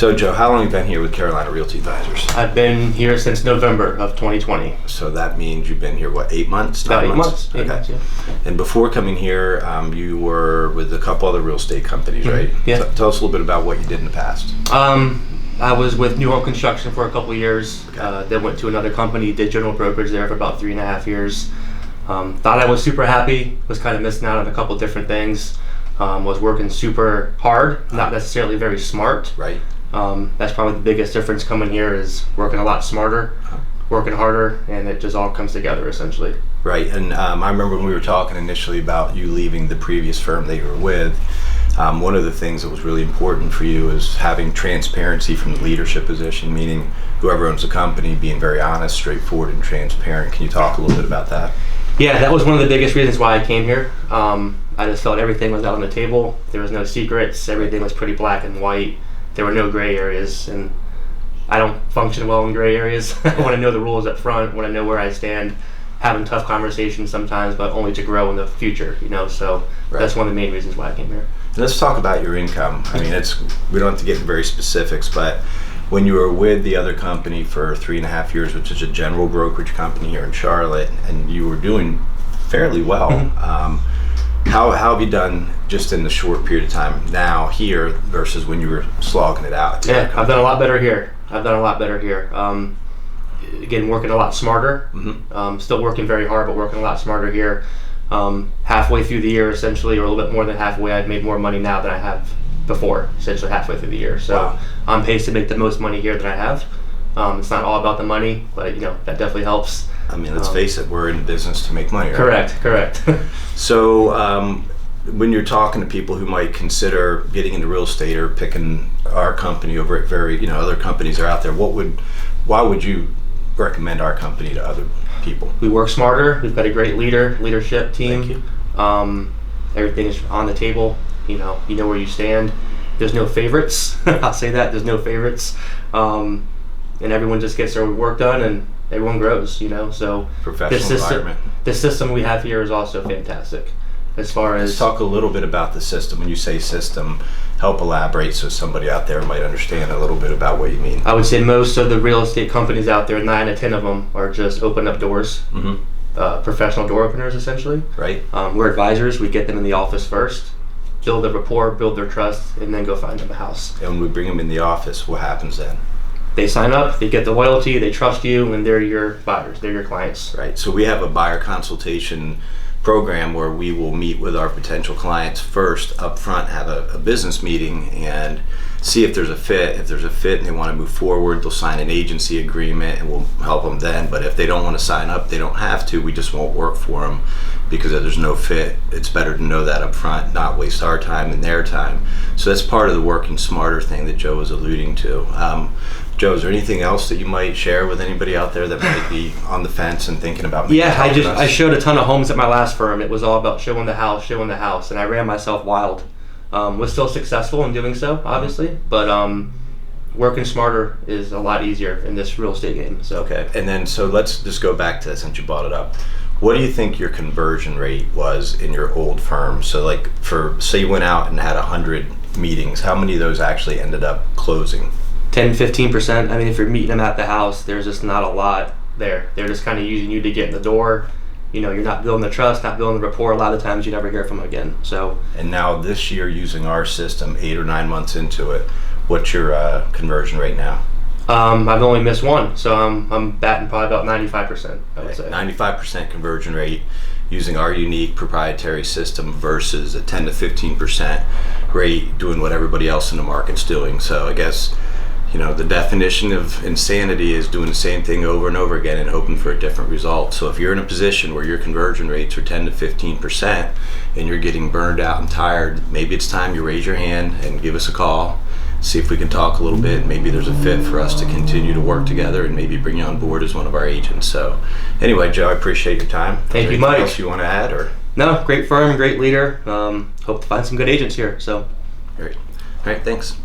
So Joe, how long have you been here with Carolina Realty Advisors? I've been here since November of 2020. So that means you've been here, what, 8 months? About 8 months. Okay. 8 months, yeah. And before coming here, you were with a couple other real estate companies, right? Yeah. Tell us a little bit about what you did in the past. I was with New Home Construction for a couple of years. Okay. Then went to another company, did general brokerage there for about 3.5 years. Thought I was super happy, was kind of missing out on a couple different things. Was working super hard, not necessarily very smart. Right. That's probably the biggest difference coming here is working a lot smarter, working harder, and it just all comes together essentially. Right, and I remember when we were talking initially about you leaving the previous firm that you were with, one of the things that was really important for you is having transparency from the leadership position, meaning whoever owns the company being very honest, straightforward, and transparent. Can you talk a little bit about that? Yeah, that was one of the biggest reasons why I came here. I just felt everything was out on the table. There was no secrets. Everything was pretty black and white. There were no gray areas, and I don't function well in gray areas. I want to know the rules up front, want to know where I stand, having tough conversations sometimes, but only to grow in the future, so Right. That's one of the main reasons why I came here. Let's talk about your income. I mean, we don't have to get into very specifics, but when you were with the other company for 3.5 years, which is a general brokerage company here in Charlotte, and you were doing fairly well, how have you done just in the short period of time now here versus when you were slogging it out? Yeah, I've done a lot better here. Again, working a lot smarter. Still working very hard, but working a lot smarter here. Halfway through the year, essentially, or a little bit more than halfway, I've made more money now than I have before, essentially halfway through the year. So Wow. I'm paced to make the most money here that I have. It's not all about the money, but that definitely helps. I mean, let's face it, we're in business to make money, right? Correct. So when you're talking to people who might consider getting into real estate or picking our company over at other companies are out there, why would you recommend our company to other people? We work smarter. We've got a great leadership team. Thank you. Everything is on the table. You know where you stand. There's no favorites. I'll say that. There's no favorites. And everyone just gets their work done, and everyone grows. So Professional environment. The system we have here is also fantastic. As far as Let's talk a little bit about the system. When you say system, help elaborate so somebody out there might understand a little bit about what you mean. I would say most of the real estate companies out there, 9 to 10 of them, are just open up doors. Professional door openers, essentially. Right. We're advisors. We get them in the office first, build a rapport, build their trust, and then go find them a house. And when we bring them in the office, what happens then? They sign up, they get the loyalty, they trust you, and they're your buyers, they're your clients. Right. So we have a buyer consultation program where we will meet with our potential clients first up front, have a business meeting, and see if there's a fit. If there's a fit and they want to move forward, they'll sign an agency agreement and we'll help them then. But if they don't want to sign up, they don't have to. We just won't work for them because if there's no fit, it's better to know that up front, not waste our time and their time. So that's part of the working smarter thing that Joe was alluding to. Joe, is there anything else that you might share with anybody out there that might be on the fence and thinking about maybe helping us? I showed a ton of homes at my last firm. It was all about showing the house, and I ran myself wild. Was still successful in doing so, obviously, but working smarter is a lot easier in this real estate game. So Okay, and then so let's just go back to that since you brought it up. What do you think your conversion rate was in your old firm? So like say you went out and had 100 meetings, how many of those actually ended up closing? 10-15%. I mean, if you're meeting them at the house, there's just not a lot there. They're just kind of using you to get in the door. You're not building the trust, not building the rapport. A lot of times you never hear from them again. So. And now this year, using our system, 8 or 9 months into it, what's your conversion rate now? I've only missed one, so I'm batting probably about 95%. I would say 95% conversion rate using our unique proprietary system versus a 10 to 15% rate doing what everybody else in the market's doing. So I guess. The definition of insanity is doing the same thing over and over again and hoping for a different result. So if you're in a position where your conversion rates are 10 to 15% and you're getting burned out and tired, maybe it's time you raise your hand and give us a call, see if we can talk a little bit. Maybe there's a fit for us to continue to work together and maybe bring you on board as one of our agents. So anyway, Joe, I appreciate your time. Thank you, Mike. Anything else you want to add? Or? No, great firm, great leader. Hope to find some good agents here. So. Great. All right, thanks.